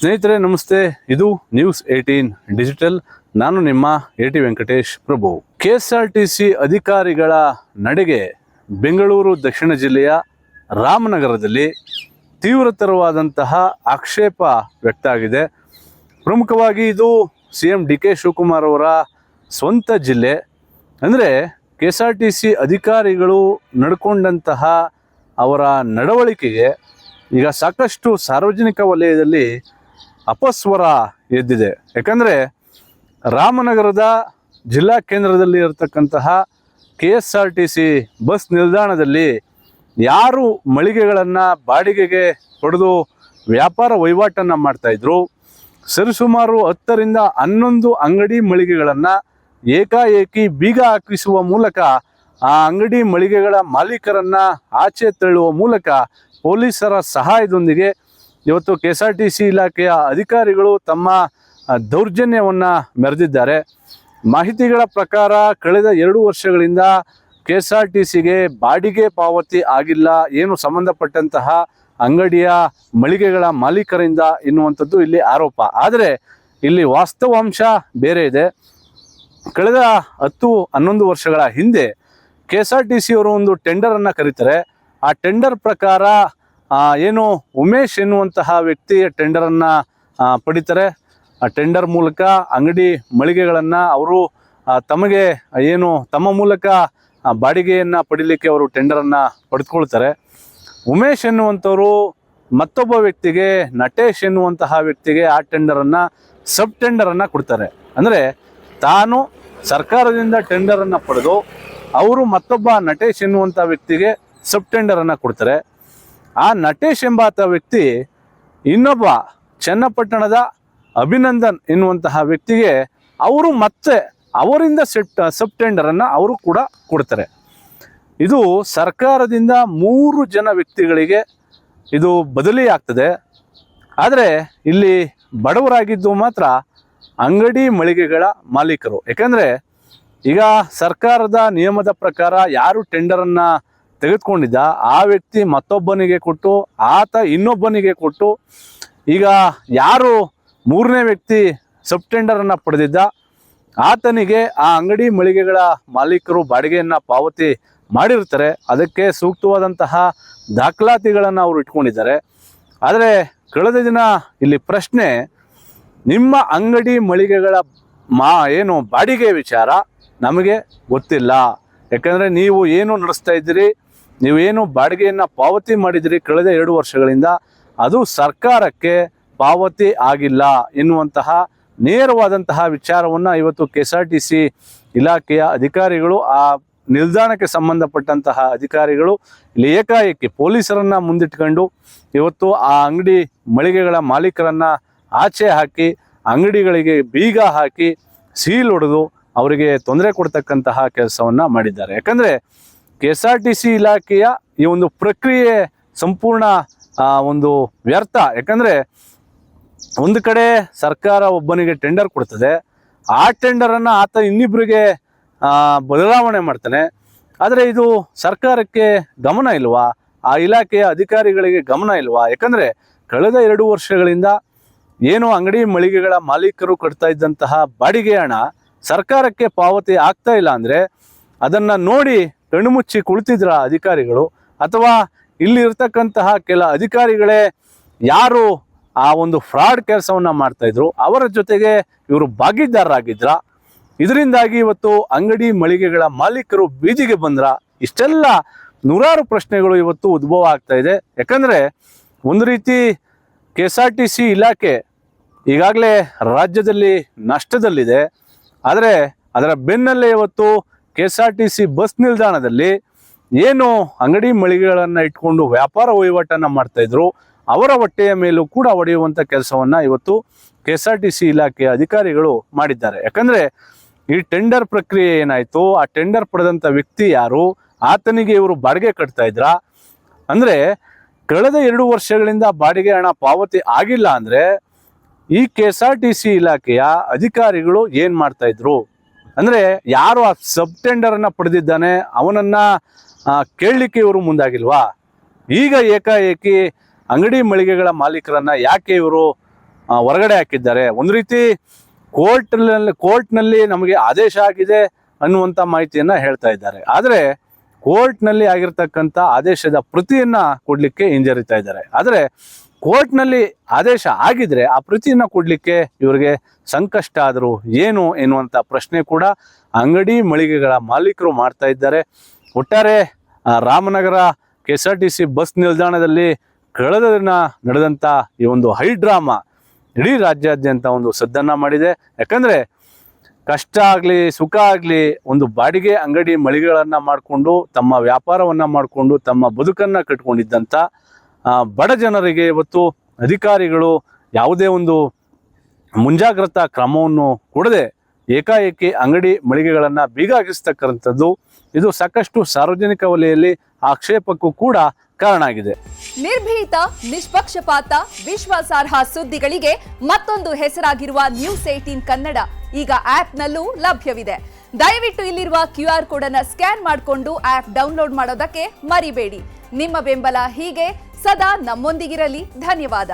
ಸ್ನೇಹಿತರೆ ನಮಸ್ತೆ, ಇದು News18 ಡಿಜಿಟಲ್. ನಾನು ನಿಮ್ಮ AT ವೆಂಕಟೇಶ್ ಪ್ರಭು. KSRTC ಅಧಿಕಾರಿಗಳ ನಡೆಗೆ ಬೆಂಗಳೂರು ದಕ್ಷಿಣ ಜಿಲ್ಲೆಯ ರಾಮನಗರದಲ್ಲಿ ತೀವ್ರತರವಾದಂತಹ ಆಕ್ಷೇಪ ವ್ಯಕ್ತ ಆಗಿದೆ. ಪ್ರಮುಖವಾಗಿ ಇದು CM DK ಶಿವಕುಮಾರ್ ಅವರ ಸ್ವಂತ ಜಿಲ್ಲೆ. ಅಂದರೆ KSRTC ಅಧಿಕಾರಿಗಳು ನಡ್ಕೊಂಡಂತಹ ಅವರ ನಡವಳಿಕೆಗೆ ಈಗ ಸಾಕಷ್ಟು ಸಾರ್ವಜನಿಕ ವಲಯದಲ್ಲಿ ಅಪಸ್ವರ ಎದ್ದಿದೆ. ಯಾಕಂದರೆ ರಾಮನಗರದ ಜಿಲ್ಲಾ ಕೇಂದ್ರದಲ್ಲಿ ಇರತಕ್ಕಂತಹ KSRTC ಬಸ್ ನಿಲ್ದಾಣದಲ್ಲಿ ಯಾರು ಮಳಿಗೆಗಳನ್ನು ಬಾಡಿಗೆಗೆ ಪಡೆದು ವ್ಯಾಪಾರ ವಹಿವಾಟನ್ನು ಮಾಡ್ತಾಯಿದ್ರು, ಸರಿಸುಮಾರು 10ರಿಂದ 11 ಅಂಗಡಿ ಮಳಿಗೆಗಳನ್ನು ಏಕಾಏಕಿ ಬೀಗ ಹಾಕಿಸುವ ಮೂಲಕ ಆ ಅಂಗಡಿ ಮಳಿಗೆಗಳ ಮಾಲೀಕರನ್ನು ಆಚೆ ತಳ್ಳುವ ಮೂಲಕ ಪೊಲೀಸರ ಸಹಾಯದೊಂದಿಗೆ ಇವತ್ತು KSRTC ಇಲಾಖೆಯ ಅಧಿಕಾರಿಗಳು ತಮ್ಮ ದೌರ್ಜನ್ಯವನ್ನು ಮೆರೆದಿದ್ದಾರೆ. ಮಾಹಿತಿಗಳ ಪ್ರಕಾರ ಕಳೆದ 2 ವರ್ಷಗಳಿಂದ KSRTCಗೆ ಬಾಡಿಗೆ ಪಾವತಿ ಆಗಿಲ್ಲ, ಏನು ಸಂಬಂಧಪಟ್ಟಂತಹ ಅಂಗಡಿಯ ಮಳಿಗೆಗಳ ಮಾಲೀಕರಿಂದ ಎನ್ನುವಂಥದ್ದು ಇಲ್ಲಿ ಆರೋಪ. ಆದರೆ ಇಲ್ಲಿ ವಾಸ್ತವಾಂಶ ಬೇರೆ ಇದೆ. ಕಳೆದ 10-11 ವರ್ಷಗಳ ಹಿಂದೆ KSRTC ಅವರು ಒಂದು ಟೆಂಡರನ್ನು ಕರೀತಾರೆ. ಆ ಟೆಂಡರ್ ಪ್ರಕಾರ ಏನು ಉಮೇಶ್ ಎನ್ನುವಂತಹ ವ್ಯಕ್ತಿ ಟೆಂಡರನ್ನು ಪಡಿತಾರೆ. ಆ ಟೆಂಡರ್ ಮೂಲಕ ಅಂಗಡಿ ಮಳಿಗೆಗಳನ್ನು ಅವರು ತಮಗೆ ಏನು ತಮ್ಮ ಮೂಲಕ ಬಾಡಿಗೆಯನ್ನು ಪಡಿಲಿಕ್ಕೆ ಅವರು ಟೆಂಡರನ್ನು ಪಡೆದುಕೊಳ್ತಾರೆ. ಉಮೇಶ್ ಎನ್ನುವಂಥವರು ಮತ್ತೊಬ್ಬ ವ್ಯಕ್ತಿಗೆ, ನಟೇಶ್ ಎನ್ನುವಂತಹ ವ್ಯಕ್ತಿಗೆ ಆ ಟೆಂಡರನ್ನು ಸಬ್ ಟೆಂಡರನ್ನು ಕೊಡ್ತಾರೆ. ಅಂದರೆ ತಾನು ಸರ್ಕಾರದಿಂದ ಟೆಂಡರನ್ನು ಪಡೆದು ಅವರು ಮತ್ತೊಬ್ಬ ನಟೇಶ್ ಎನ್ನುವಂಥ ವ್ಯಕ್ತಿಗೆ ಸಬ್ ಟೆಂಡರನ್ನು ಕೊಡ್ತಾರೆ. ಆ ನಟೇಶ್ ಎಂಬಾತ ವ್ಯಕ್ತಿ ಇನ್ನೊಬ್ಬ ಚನ್ನಪಟ್ಟಣದ ಅಭಿನಂದನ್ ಎನ್ನುವಂತಹ ವ್ಯಕ್ತಿಗೆ ಅವರು ಮತ್ತೆ ಅವರಿಂದ ಸಬ್ ಟೆಂಡರನ್ನು ಅವರು ಕೂಡ ಕೊಡ್ತಾರೆ. ಇದು ಸರ್ಕಾರದಿಂದ 3 ಜನ ವ್ಯಕ್ತಿಗಳಿಗೆ ಇದು ಬದಲಿ ಆಗ್ತದೆ. ಆದರೆ ಇಲ್ಲಿ ಬಡವರಾಗಿದ್ದು ಮಾತ್ರ ಅಂಗಡಿ ಮಳಿಗೆಗಳ ಮಾಲೀಕರು. ಯಾಕಂದರೆ ಈಗ ಸರ್ಕಾರದ ನಿಯಮದ ಪ್ರಕಾರ ಯಾರು ಟೆಂಡರನ್ನು ತೆಗೆದುಕೊಂಡಿದ್ದ ಆ ವ್ಯಕ್ತಿ ಮತ್ತೊಬ್ಬನಿಗೆ ಕೊಟ್ಟು, ಆತ ಇನ್ನೊಬ್ಬನಿಗೆ ಕೊಟ್ಟು, ಈಗ ಯಾರು 3ನೇ ವ್ಯಕ್ತಿ ಸಬ್ ಟೆಂಡರನ್ನು ಪಡೆದಿದ್ದ ಆತನಿಗೆ ಆ ಅಂಗಡಿ ಮಳಿಗೆಗಳ ಮಾಲೀಕರು ಬಾಡಿಗೆಯನ್ನು ಪಾವತಿ ಮಾಡಿರ್ತಾರೆ. ಅದಕ್ಕೆ ಸೂಕ್ತವಾದಂತಹ ದಾಖಲಾತಿಗಳನ್ನು ಅವರು ಇಟ್ಕೊಂಡಿದ್ದಾರೆ. ಆದರೆ ಕಳೆದ ದಿನ ಇಲ್ಲಿ ಪ್ರಶ್ನೆ, ನಿಮ್ಮ ಅಂಗಡಿ ಮಳಿಗೆಗಳ ಏನು ಬಾಡಿಗೆ ವಿಚಾರ ನಮಗೆ ಗೊತ್ತಿಲ್ಲ. ಯಾಕಂದರೆ ನೀವು ಏನು ನಡೆಸ್ತಾ ಇದ್ದೀರಿ, ನೀವೇನು ಬಾಡಿಗೆಯನ್ನು ಪಾವತಿ ಮಾಡಿದಿರಿ ಕಳೆದ 2 ವರ್ಷಗಳಿಂದ, ಅದು ಸರ್ಕಾರಕ್ಕೆ ಪಾವತಿ ಆಗಿಲ್ಲ ಎನ್ನುವಂತಹ ನೇರವಾದಂತಹ ವಿಚಾರವನ್ನು ಇವತ್ತು KSRTC ಇಲಾಖೆಯ ಅಧಿಕಾರಿಗಳು, ಆ ನಿಲ್ದಾಣಕ್ಕೆ ಸಂಬಂಧಪಟ್ಟಂತಹ ಅಧಿಕಾರಿಗಳು ಇಲ್ಲಿ ಏಕಾಏಕಿ ಪೊಲೀಸರನ್ನು ಮುಂದಿಟ್ಕೊಂಡು ಇವತ್ತು ಆ ಅಂಗಡಿ ಮಳಿಗೆಗಳ ಮಾಲೀಕರನ್ನು ಆಚೆ ಹಾಕಿ, ಅಂಗಡಿಗಳಿಗೆ ಬೀಗ ಹಾಕಿ, ಸೀಲ್ ಹೊಡೆದು ಅವರಿಗೆ ತೊಂದರೆ ಕೊಡ್ತಕ್ಕಂತಹ ಕೆಲಸವನ್ನು ಮಾಡಿದ್ದಾರೆ. ಯಾಕಂದರೆ KSRTC ಇಲಾಖೆಯ ಈ ಒಂದು ಪ್ರಕ್ರಿಯೆ ಸಂಪೂರ್ಣ ಒಂದು ವ್ಯರ್ಥ. ಯಾಕಂದರೆ ಒಂದು ಕಡೆ ಸರ್ಕಾರ ಒಬ್ಬನಿಗೆ ಟೆಂಡರ್ ಕೊಡ್ತದೆ, ಆ ಟೆಂಡರನ್ನು ಆತ ಇನ್ನಿಬ್ಬರಿಗೆ ಬದಲಾವಣೆ ಮಾಡ್ತಾನೆ. ಆದರೆ ಇದು ಸರ್ಕಾರಕ್ಕೆ ಗಮನ ಇಲ್ವಾ? ಆ ಇಲಾಖೆಯ ಅಧಿಕಾರಿಗಳಿಗೆ ಗಮನ ಇಲ್ವಾ? ಯಾಕಂದರೆ ಕಳೆದ 2 ವರ್ಷಗಳಿಂದ ಏನು ಅಂಗಡಿ ಮಳಿಗೆಗಳ ಮಾಲೀಕರು ಕಟ್ತಾ ಇದ್ದಂತಹ ಬಾಡಿಗೆ ಹಣ ಸರ್ಕಾರಕ್ಕೆ ಪಾವತಿ ಆಗ್ತಾ ಇಲ್ಲ ಅಂದರೆ ಅದನ್ನು ನೋಡಿ ಕಣ್ಣುಮುಚ್ಚಿ ಕುಳಿತಿದ್ರ ಅಧಿಕಾರಿಗಳು, ಅಥವಾ ಇಲ್ಲಿ ಇರ್ತಕ್ಕಂತಹ ಕೆಲ ಅಧಿಕಾರಿಗಳೇ ಯಾರು ಆ ಒಂದು ಫ್ರಾಡ್ ಕೆಲಸವನ್ನು ಮಾಡ್ತಾಯಿದ್ರು ಅವರ ಜೊತೆಗೆ ಇವರು ಭಾಗಿದಾರರಾಗಿದ್ರ? ಇದರಿಂದಾಗಿ ಇವತ್ತು ಅಂಗಡಿ ಮಳಿಗೆಗಳ ಮಾಲೀಕರು ಬೀದಿಗೆ ಬಂದ್ರ? ಇಷ್ಟೆಲ್ಲ ನೂರಾರು ಪ್ರಶ್ನೆಗಳು ಇವತ್ತು ಉದ್ಭವ ಆಗ್ತಾ ಇದೆ. ಯಾಕಂದರೆ ಒಂದು ರೀತಿ KSRTC ಇಲಾಖೆ ಈಗಾಗಲೇ ರಾಜ್ಯದಲ್ಲಿ ನಷ್ಟದಲ್ಲಿದೆ. ಆದರೆ ಅದರ ಬೆನ್ನಲ್ಲೇ ಇವತ್ತು KSRTC ಬಸ್ ನಿಲ್ದಾಣದಲ್ಲಿ ಏನು ಅಂಗಡಿ ಮಳಿಗೆಗಳನ್ನು ಇಟ್ಕೊಂಡು ವ್ಯಾಪಾರ ವಹಿವಾಟನ್ನು ಮಾಡ್ತಾಯಿದ್ರು ಅವರ ಹೊಟ್ಟೆಯ ಮೇಲೂ ಕೂಡ ಹೊಡೆಯುವಂಥ ಕೆಲಸವನ್ನು ಇವತ್ತು KSRTC ಇಲಾಖೆಯ ಅಧಿಕಾರಿಗಳು ಮಾಡಿದ್ದಾರೆ. ಯಾಕಂದರೆ ಈ ಟೆಂಡರ್ ಪ್ರಕ್ರಿಯೆ ಏನಾಯಿತು, ಆ ಟೆಂಡರ್ ಪಡೆದಂಥ ವ್ಯಕ್ತಿ ಯಾರು, ಆತನಿಗೆ ಇವರು ಬಾಡಿಗೆ ಕಟ್ತಾ ಇದ್ರಾ? ಅಂದರೆ ಕಳೆದ 2 ವರ್ಷಗಳಿಂದ ಬಾಡಿಗೆ ಹಣ ಪಾವತಿ ಆಗಿಲ್ಲ ಅಂದರೆ ಈ KSRTC ಇಲಾಖೆಯ ಅಧಿಕಾರಿಗಳು ಏನು ಮಾಡ್ತಾಯಿದ್ರು? ಅಂದರೆ ಯಾರು ಆ ಸಬ್ ಟೆಂಡರನ್ನು ಪಡೆದಿದ್ದಾನೆ ಅವನನ್ನು ಕೇಳಲಿಕ್ಕೆ ಇವರು ಮುಂದಾಗಿಲ್ವಾ? ಈಗ ಏಕಾಏಕಿ ಅಂಗಡಿ ಮಳಿಗೆಗಳ ಮಾಲೀಕರನ್ನು ಯಾಕೆ ಇವರು ಹೊರಗಡೆ ಹಾಕಿದ್ದಾರೆ. ಒಂದು ರೀತಿ ಕೋರ್ಟ್ನಲ್ಲಿ ನಮಗೆ ಆದೇಶ ಆಗಿದೆ ಅನ್ನುವಂಥ ಮಾಹಿತಿಯನ್ನ ಹೇಳ್ತಾ ಇದ್ದಾರೆ. ಆದರೆ ಕೋರ್ಟ್ನಲ್ಲಿ ಆಗಿರ್ತಕ್ಕಂಥ ಆದೇಶದ ಪ್ರತಿಯನ್ನ ಕೊಡ್ಲಿಕ್ಕೆ ಹಿಂಜರಿತಾ ಇದ್ದಾರೆ. ಆದರೆ ಕೋರ್ಟ್ನಲ್ಲಿ ಆದೇಶ ಆಗಿದ್ರೆ ಆ ಪ್ರತಿಯನ್ನ ಕೊಡ್ಲಿಕ್ಕೆ ಇವರಿಗೆ ಸಂಕಷ್ಟ ಆದರೂ ಏನು ಎನ್ನುವಂಥ ಪ್ರಶ್ನೆ ಕೂಡ ಅಂಗಡಿ ಮಳಿಗೆಗಳ ಮಾಲೀಕರು ಮಾಡ್ತಾ ಇದ್ದಾರೆ. ಒಟ್ಟಾರೆ ರಾಮನಗರ KSRTC ಬಸ್ ನಿಲ್ದಾಣದಲ್ಲಿ ಕಳೆದ ದಿನ ನಡೆದಂಥ ಈ ಒಂದು ಹೈಡ್ರಾಮಾ ಇಡೀ ರಾಜ್ಯಾದ್ಯಂತ ಒಂದು ಸದ್ದನ್ನ ಮಾಡಿದೆ. ಯಾಕಂದ್ರೆ ಕಷ್ಟ ಆಗಲಿ ಸುಖ ಆಗಲಿ ಒಂದು ಬಾಡಿಗೆ ಅಂಗಡಿ ಮಳಿಗೆಗಳನ್ನು ಮಾಡಿಕೊಂಡು ತಮ್ಮ ವ್ಯಾಪಾರವನ್ನು ಮಾಡಿಕೊಂಡು ತಮ್ಮ ಬದುಕನ್ನು ಕಟ್ಕೊಂಡಿದ್ದಂಥ ಬಡ ಜನರಿಗೆ ಇವತ್ತು ಅಧಿಕಾರಿಗಳು ಯಾವುದೇ ಒಂದು ಮುಂಜಾಗ್ರತಾ ಕ್ರಮವನ್ನು ಕೊಡದೆ ಏಕಾಏಕಿ ಅಂಗಡಿ ಮಳಿಗೆಗಳನ್ನು ಬೀಗ ಹಾಕಿಸ್ತಕ್ಕಂಥದ್ದು ಇದು ಸಾಕಷ್ಟು ಸಾರ್ವಜನಿಕ ವಲಯದಲ್ಲಿ ಆಕ್ಷೇಪಕ್ಕೂ ಕೂಡ ಕಾರಣ ಆಗಿದೆ. ನಿರ್ಭೀತ, ನಿಷ್ಪಕ್ಷಪಾತ, ವಿಶ್ವಾಸಾರ್ಹ ಸುದ್ದಿಗಳಿಗೆ ಮತ್ತೊಂದು ಹೆಸರಾಗಿರುವ News18 ಕನ್ನಡ ಈಗ ಆಪ್ನಲ್ಲೂ ಲಭ್ಯವಿದೆ. ದಯವಿಟ್ಟು ಇಲ್ಲಿರುವ QR ಕೋಡ್ ಅನ್ನು ಸ್ಕ್ಯಾನ್ ಮಾಡಿಕೊಂಡು ಆಪ್ ಡೌನ್ಲೋಡ್ ಮಾಡೋದಕ್ಕೆ ಮರಿಬೇಡಿ. ನಿಮ್ಮ ಬೆಂಬಲ ಹೀಗೆ ಸದಾ ನಮ್ಮೊಂದಿಗಿರಲಿ. ಧನ್ಯವಾದ.